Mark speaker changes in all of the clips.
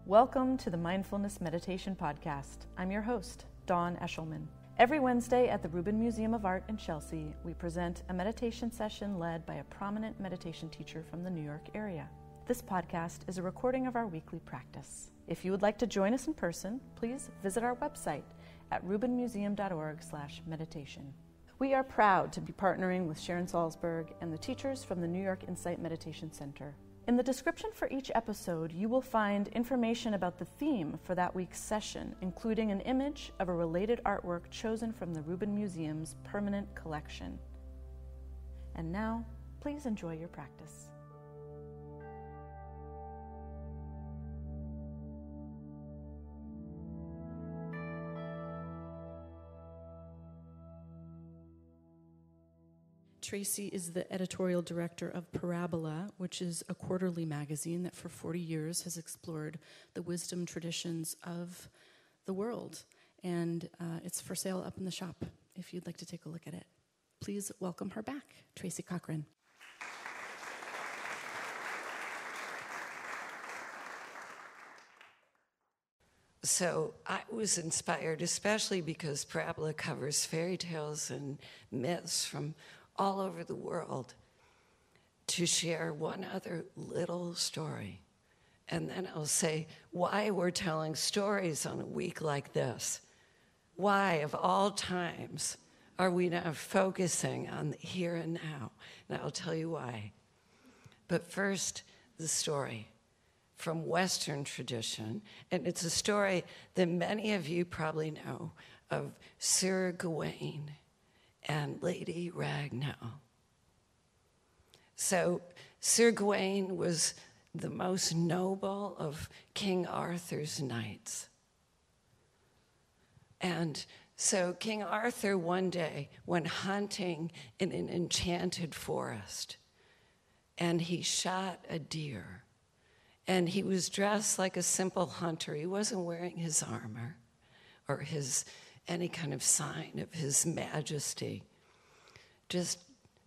Speaker 1: Welcome to the Mindfulness Meditation Podcast. I'm your host, Dawn Eshelman. Every Wednesday at the Rubin Museum of Art in Chelsea, we present a meditation session led by a prominent meditation teacher from the New York area. This podcast is a recording of our weekly practice. If you would like to join us in person, please visit our website at rubinmuseum.org/meditation. We are proud to be partnering with Sharon Salzberg and the teachers from the New York Insight Meditation Center. In the description for each episode, you will find information about the theme for that week's session, including an image of a related artwork chosen from the Rubin Museum's permanent collection. And now, please enjoy your practice. Tracy is the editorial director of Parabola, which is a quarterly magazine that for 40 years has explored the wisdom traditions of the world. And it's for sale up in the shop if you'd like to take a look at it. Please welcome her back, Tracy Cochran.
Speaker 2: So I was inspired, especially because Parabola covers fairy tales and myths from all over the world, to share one other little story. And then I'll say why we're telling stories on a week like this. Why, of all times, are we now focusing on the here and now? And I'll tell you why. But first, the story from Western tradition. And it's a story that many of you probably know of Sir Gawain and Lady Ragnar. So Sir Gawain was the most noble of King Arthur's knights. And so King Arthur one day went hunting in an enchanted forest, and he shot a deer. And he was dressed like a simple hunter. He wasn't wearing his armor or any kind of sign of his majesty, just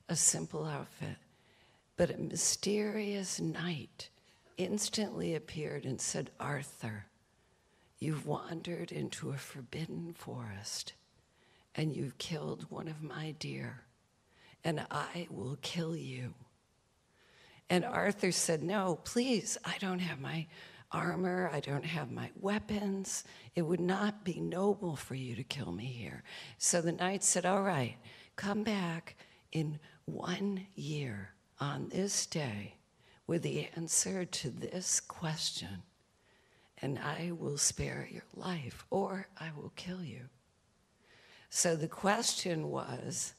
Speaker 2: a simple outfit. But a mysterious knight instantly appeared and said, "Arthur, you've wandered into a forbidden forest, and you've killed one of my deer, and I will kill you." And Arthur said, "No, please, I don't have my armor, I don't have my weapons. It would not be noble for you to kill me here." So the knight said, "All right, come back in 1 year on this day with the answer to this question, and I will spare your life, or I will kill you." So the question was,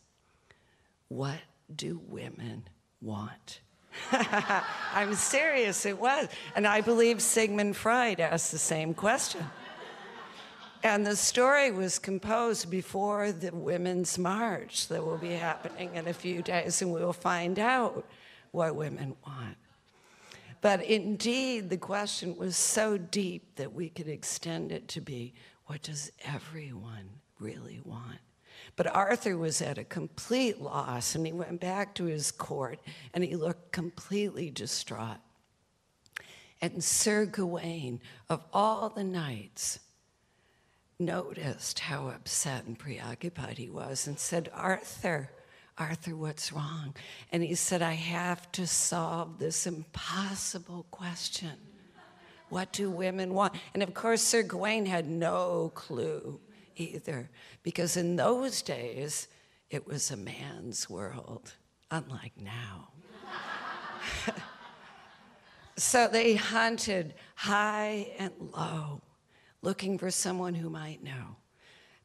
Speaker 2: what do women want? I'm serious, it was. And I believe Sigmund Freud asked the same question. And the story was composed before the Women's March that will be happening in a few days, and we will find out what women want. But indeed, the question was so deep that we could extend it to be, what does everyone really want? But Arthur was at a complete loss, and he went back to his court, and he looked completely distraught. And Sir Gawain, of all the knights, noticed how upset and preoccupied he was and said, Arthur, what's wrong?" And he said, "I have to solve this impossible question. What do women want?" And of course, Sir Gawain had no clue either, because in those days, it was a man's world, unlike now. So they hunted high and low, looking for someone who might know.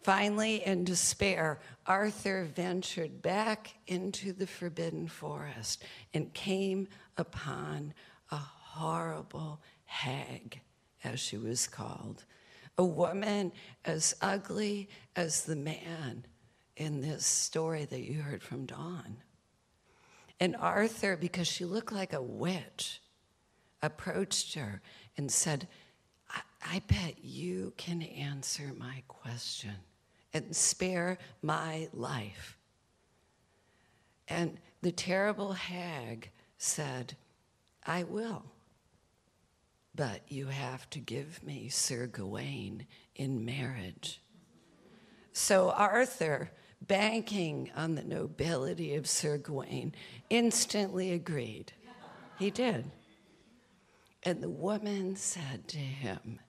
Speaker 2: Finally, in despair, Arthur ventured back into the forbidden forest and came upon a horrible hag, as she was called, a woman as ugly as the man in this story that you heard from Dawn. And Arthur, because she looked like a witch, approached her and said, I bet you can answer my question and spare my life." And the terrible hag said, "I will. but you have to give me Sir Gawain in marriage. So Arthur, banking on the nobility of Sir Gawain, instantly agreed. He did. And the woman said to him,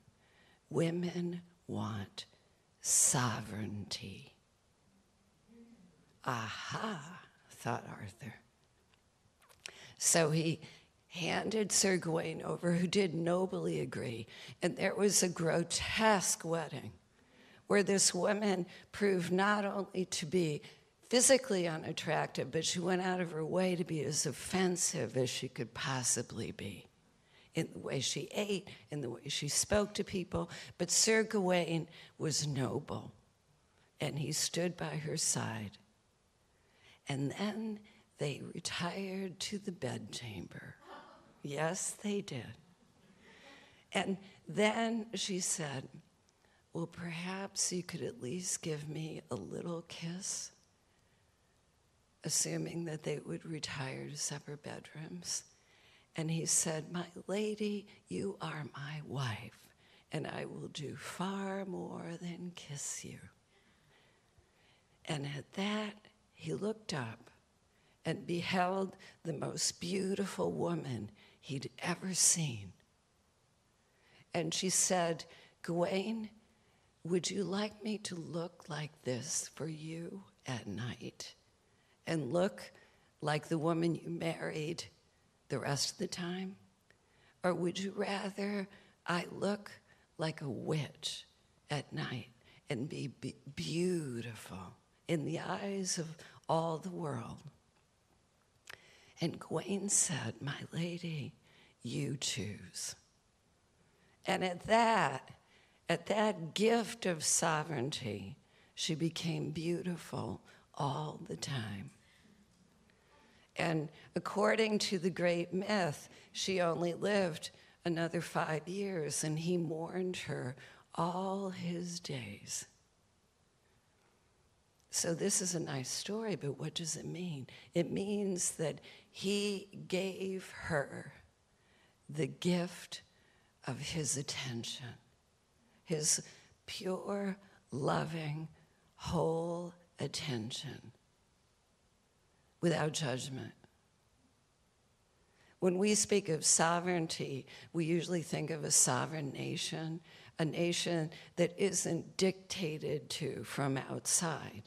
Speaker 2: women want sovereignty. Aha, thought Arthur. So he handed Sir Gawain over, who did nobly agree. And there was a grotesque wedding where this woman proved not only to be physically unattractive, but she went out of her way to be as offensive as she could possibly be, in the way she ate, in the way she spoke to people. But Sir Gawain was noble, and he stood by her side. And then they retired to the bedchamber. Yes, they did. And then she said, well, perhaps you could at least give me a little kiss, assuming that they would retire to separate bedrooms. And he said, my lady, you are my wife, and I will do far more than kiss you. And at that, he looked up and beheld the most beautiful woman he'd ever seen. And she said, Gawain, would you like me to look like this for you at night and look like the woman you married the rest of the time? Or would you rather I look like a witch at night and be beautiful in the eyes of all the world? And Gawain said, my lady, you choose. And at that gift of sovereignty, she became beautiful all the time. And according to the great myth, she only lived another 5 years, and he mourned her all his days. So this is a nice story, but what does it mean? It means that he gave her the gift of his attention, his pure, loving, whole attention, without judgment. When we speak of sovereignty, we usually think of a sovereign nation, a nation that isn't dictated to from outside.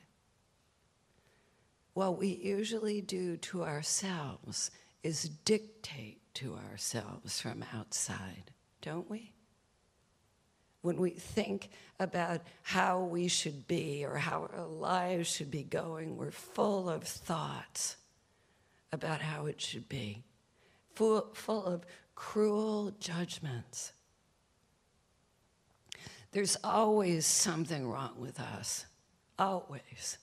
Speaker 2: What we usually do to ourselves is dictate to ourselves from outside, don't we? When we think about how we should be or how our lives should be going, we're full of thoughts about how it should be, full of cruel judgments. There's always something wrong with us, always.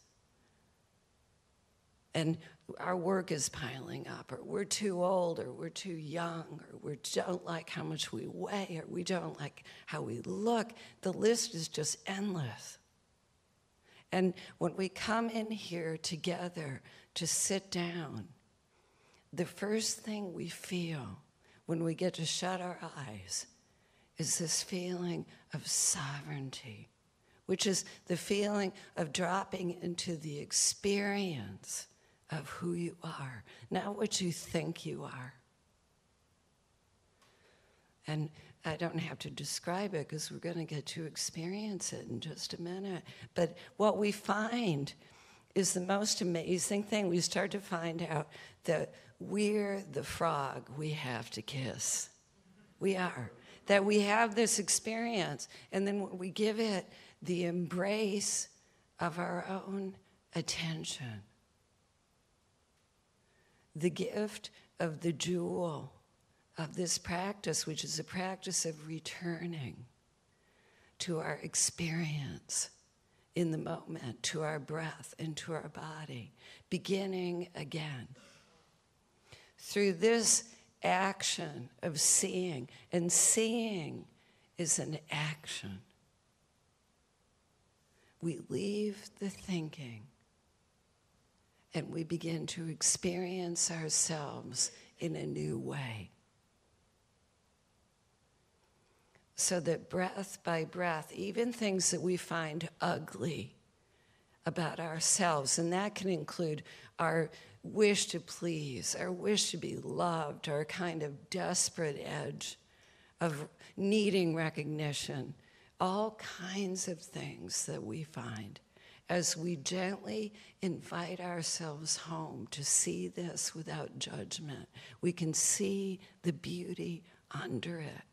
Speaker 2: And our work is piling up, or we're too old, or we're too young, or we don't like how much we weigh, or we don't like how we look. The list is just endless. And when we come in here together to sit down, the first thing we feel when we get to shut our eyes is this feeling of sovereignty, which is the feeling of dropping into the experience of who you are, not what you think you are. And I don't have to describe it because we're going to get to experience it in just a minute. But what we find is the most amazing thing. We start to find out that we're the frog we have to kiss. We are. That we have this experience, and then we give it the embrace of our own attention. The gift of the jewel of this practice, which is a practice of returning to our experience in the moment, to our breath and to our body, beginning again. Through this action of seeing, and seeing is an action, we leave the thinking and we begin to experience ourselves in a new way. So that breath by breath, even things that we find ugly about ourselves, and that can include our wish to please, our wish to be loved, our kind of desperate edge of needing recognition, all kinds of things that we find as we gently invite ourselves home to see this without judgment. We can see the beauty under it.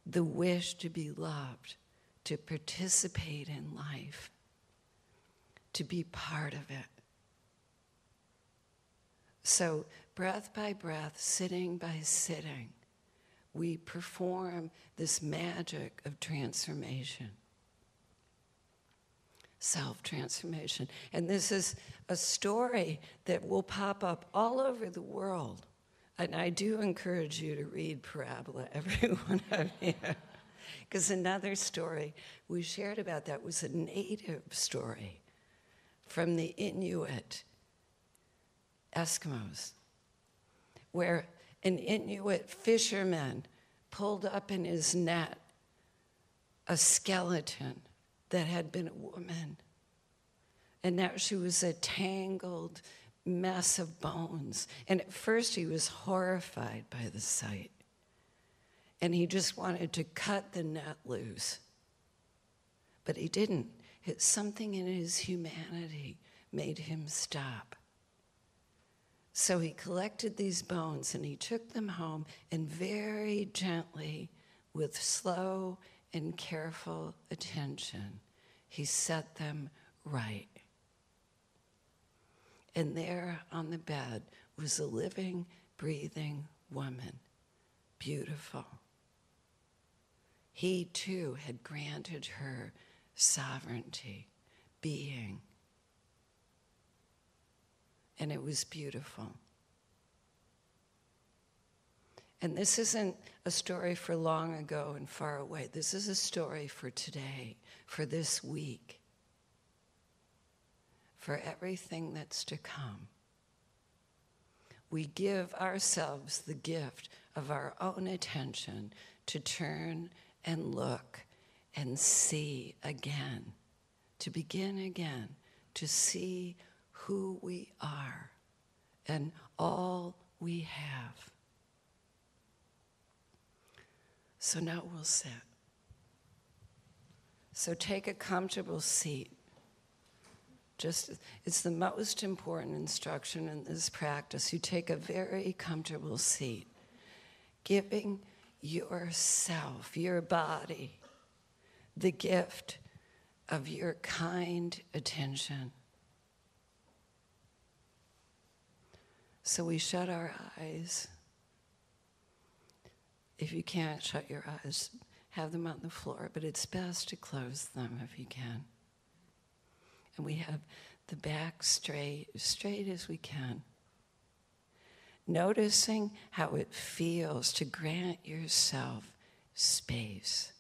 Speaker 2: The wish to be loved, to participate in life, to be part of it. So, breath by breath, sitting by sitting, we perform this magic of transformation, self-transformation. And this is a story that will pop up all over the world. And I do encourage you to read Parabola, every one of you. Because another story we shared about that was a native story from the Inuit Eskimos, where an Inuit fisherman pulled up in his net a skeleton that had been a woman. And now she was a tangled mess of bones. And at first he was horrified by the sight. And he just wanted to cut the net loose. But he didn't. Something in his humanity made him stop. So he collected these bones and he took them home, and very gently, with slow and careful attention, he set them right. And there on the bed was a living, breathing woman, beautiful. He too had granted her sovereignty, being. And it was beautiful. And this isn't a story for long ago and far away. This is a story for today, for this week, for everything that's to come. We give ourselves the gift of our own attention to turn and look and see again, to begin again, to see who we are and all we have. So now we'll sit. So take a comfortable seat. It's the most important instruction in this practice. You take a very comfortable seat, giving yourself, your body, the gift of your kind attention. So we shut our eyes. If you can't shut your eyes, have them on the floor, but it's best to close them if you can. And we have the back straight as we can. Noticing how it feels to grant yourself space.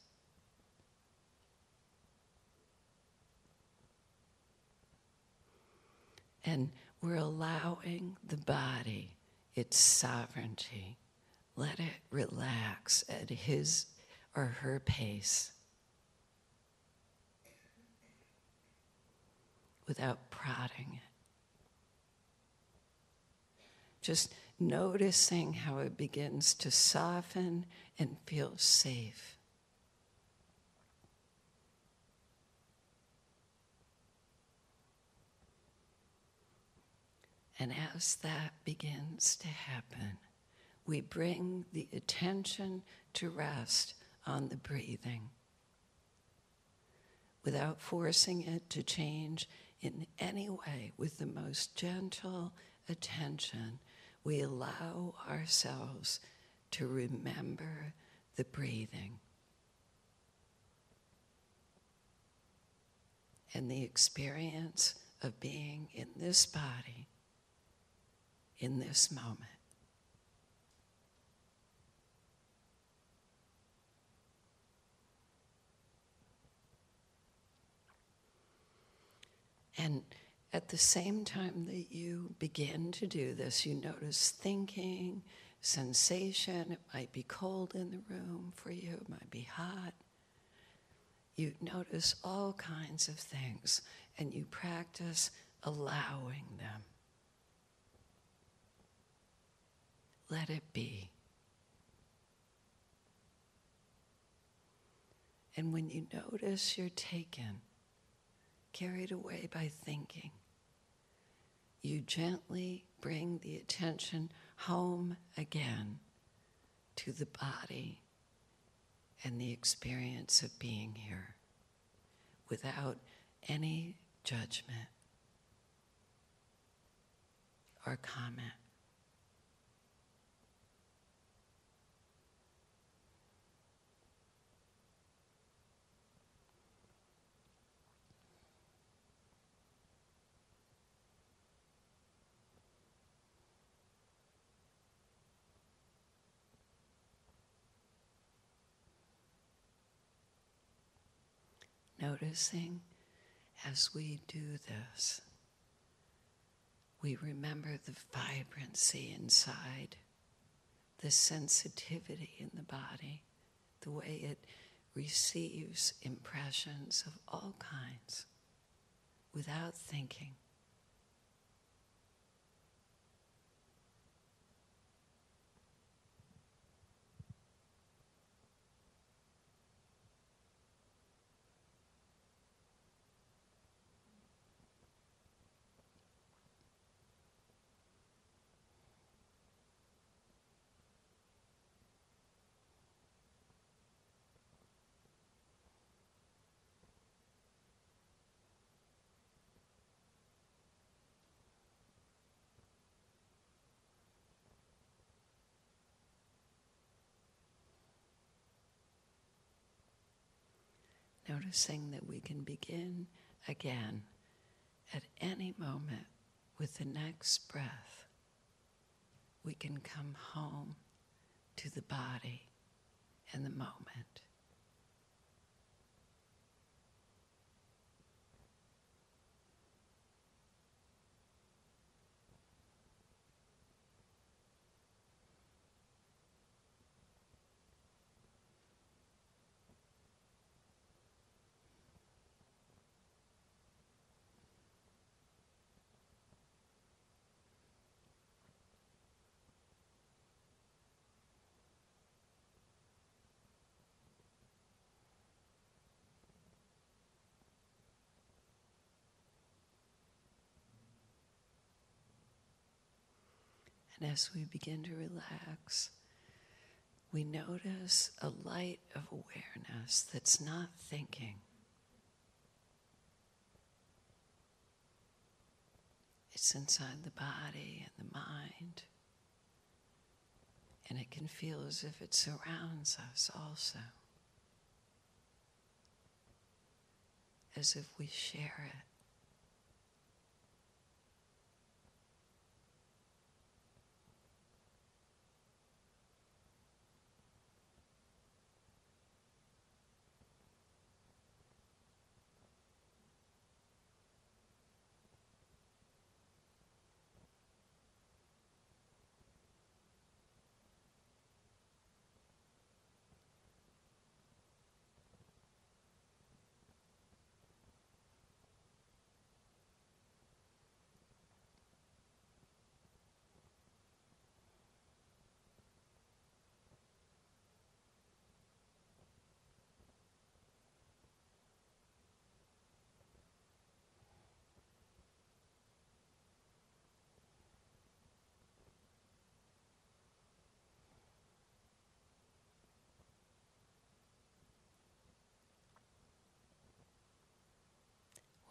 Speaker 2: And we're allowing the body its sovereignty. Let it relax at his or her pace without prodding it. Just noticing how it begins to soften and feel safe. And as that begins to happen, we bring the attention to rest on the breathing without forcing it to change in any way. With the most gentle attention, we allow ourselves to remember the breathing and the experience of being in this body, in this moment. And at the same time that you begin to do this, you notice thinking, sensation. It might be cold in the room for you. It might be hot. You notice all kinds of things, and you practice allowing them. Let it be. And when you notice you're taken, carried away by thinking, you gently bring the attention home again to the body and the experience of being here without any judgment or comment. Noticing as we do this, we remember the vibrancy inside, the sensitivity in the body, the way it receives impressions of all kinds without thinking. Noticing that we can begin again at any moment with the next breath. We can come home to the body and the moment. And as we begin to relax, we notice a light of awareness that's not thinking. It's inside the body and the mind. And it can feel as if it surrounds us also. As if we share it.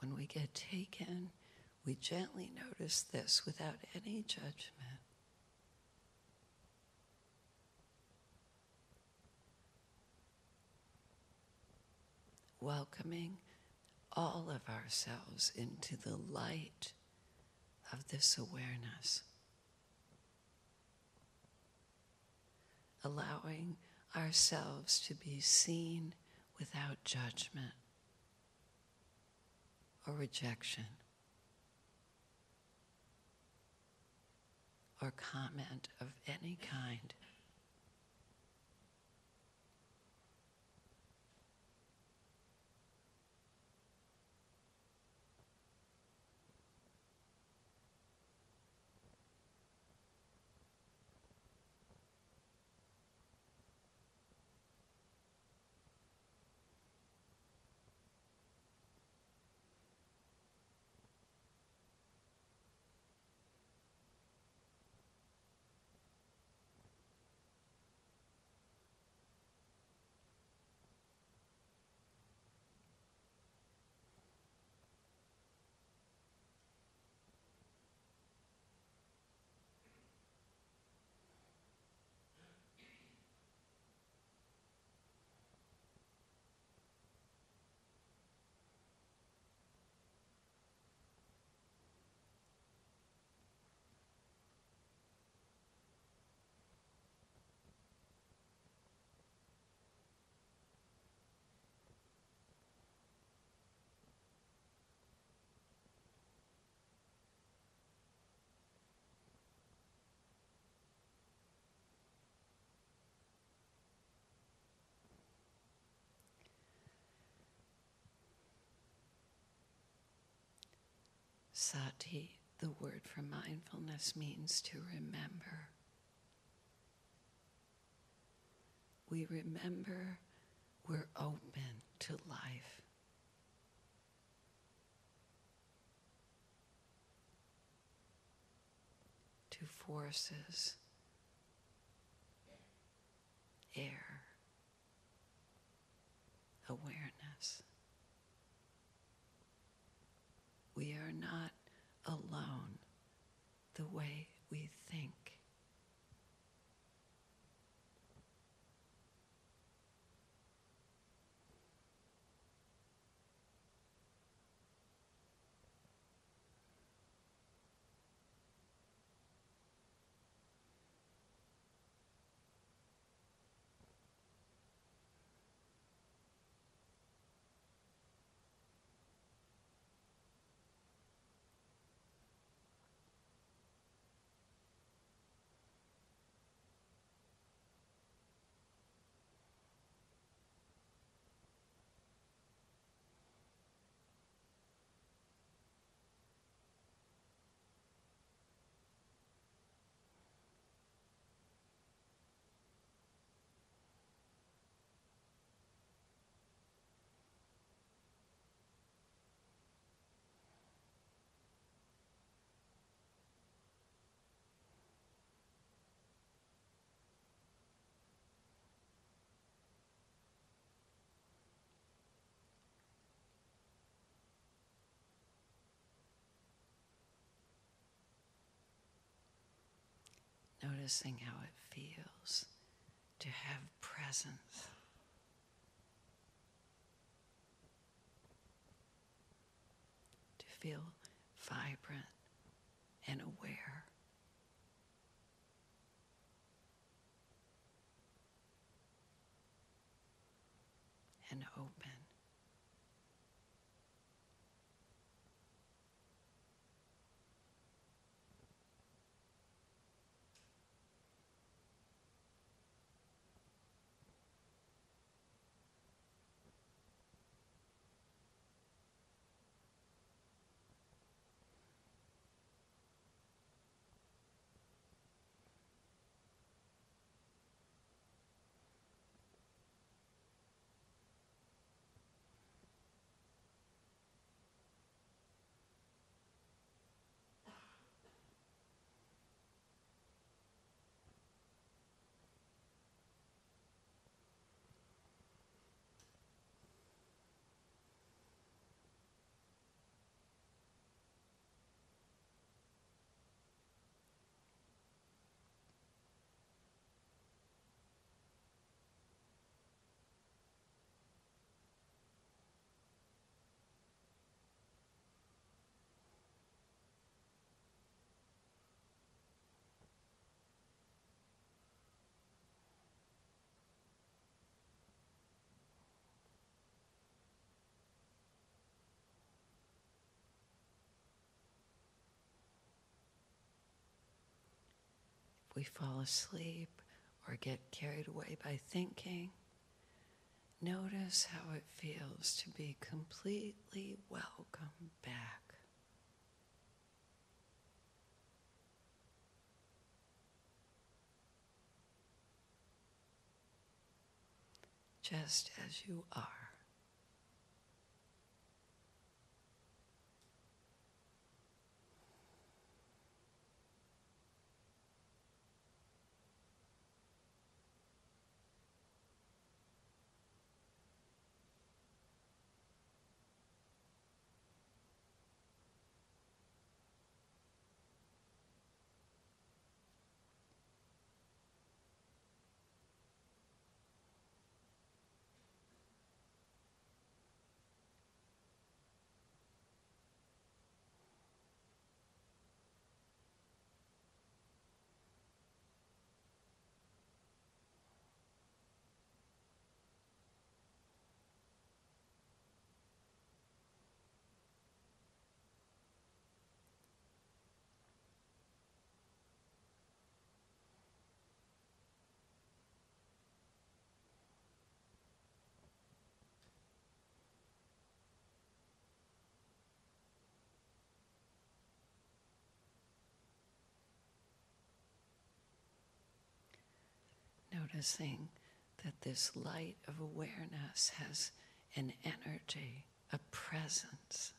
Speaker 2: When we get taken, we gently notice this without any judgment. Welcoming all of ourselves into the light of this awareness. Allowing ourselves to be seen without judgment or rejection or comment of any kind. Sati, the word for mindfulness, means to remember. We remember we're open to life. To forces, air, awareness. We are not alone the way we think. Noticing how it feels to have presence. To feel vibrant and aware. And open. we fall asleep or get carried away by thinking, notice how it feels to be completely welcome back. Just as you are. Noticing that this light of awareness has an energy, a presence.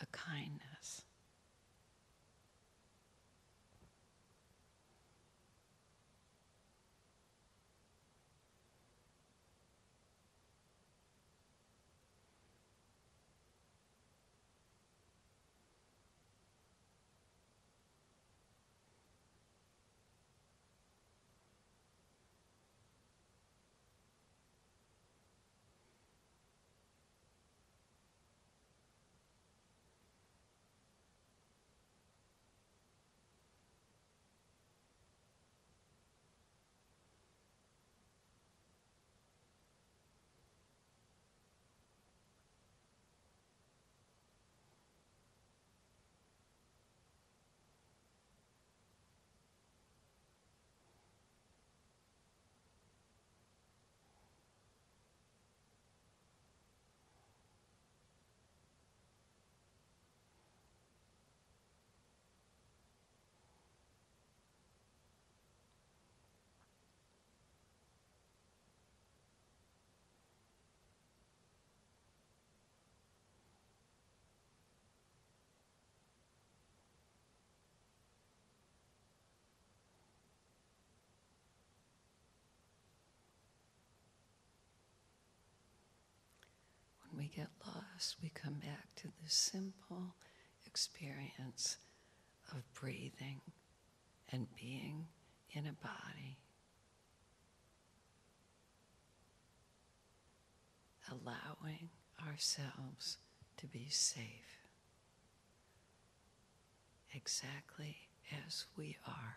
Speaker 2: A kindness. When we get lost, we come back to this simple experience of breathing and being in a body, allowing ourselves to be safe, exactly as we are.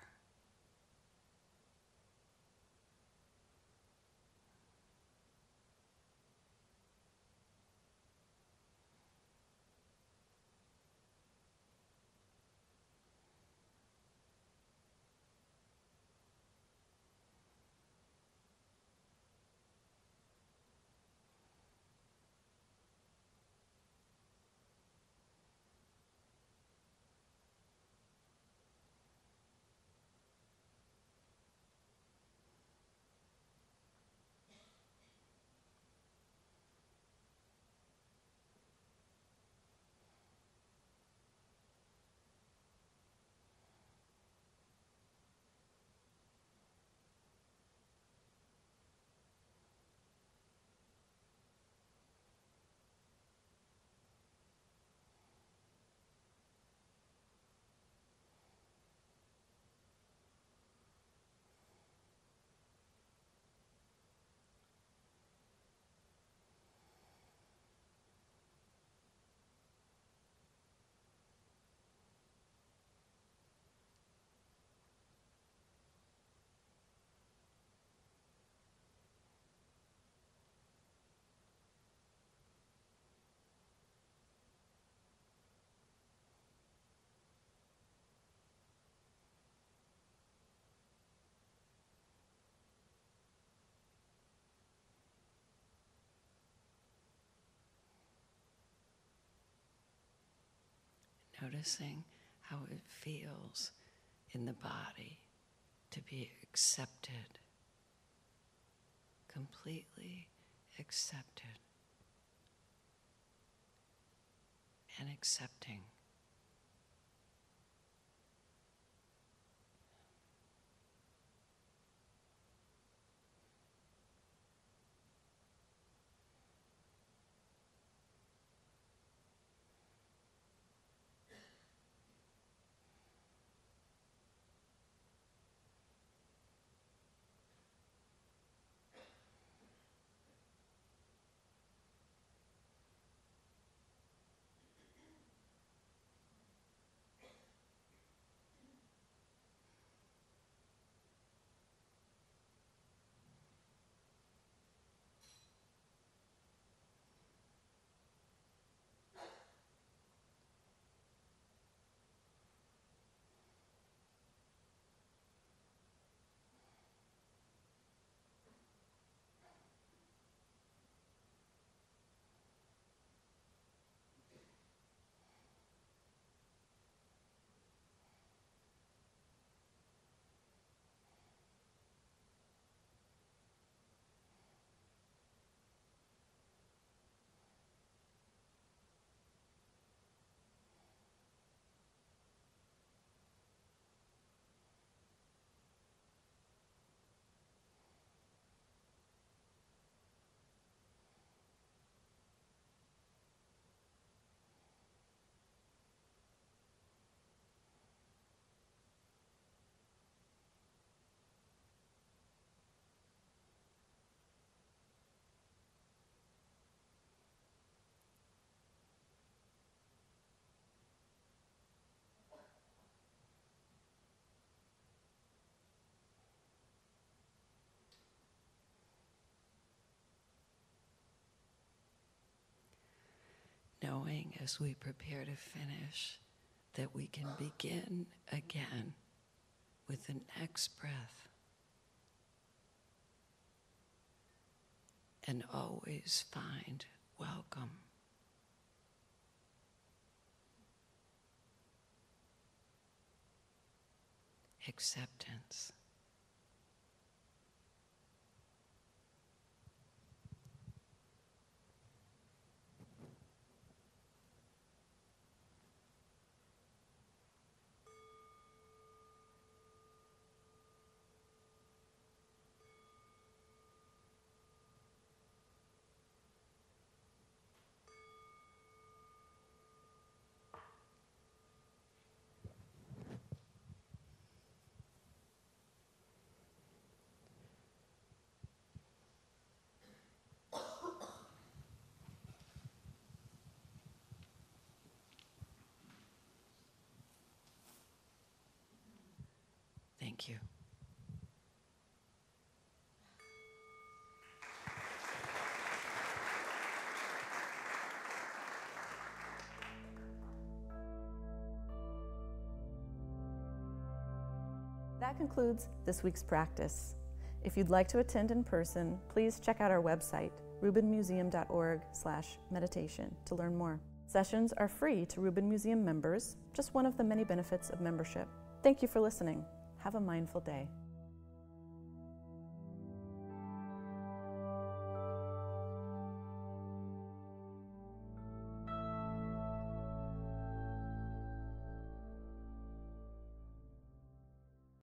Speaker 2: noticing how it feels in the body to be accepted, completely accepted, and accepting. Knowing as we prepare to finish that we can begin again with the next breath and always find welcome, acceptance. Thank you.
Speaker 1: That concludes this week's practice. If you'd like to attend in person, please check out our website, rubinmuseum.org/meditation, to learn more. Sessions are free to Rubin Museum members, just one of the many benefits of membership. Thank you for listening. Have a mindful day.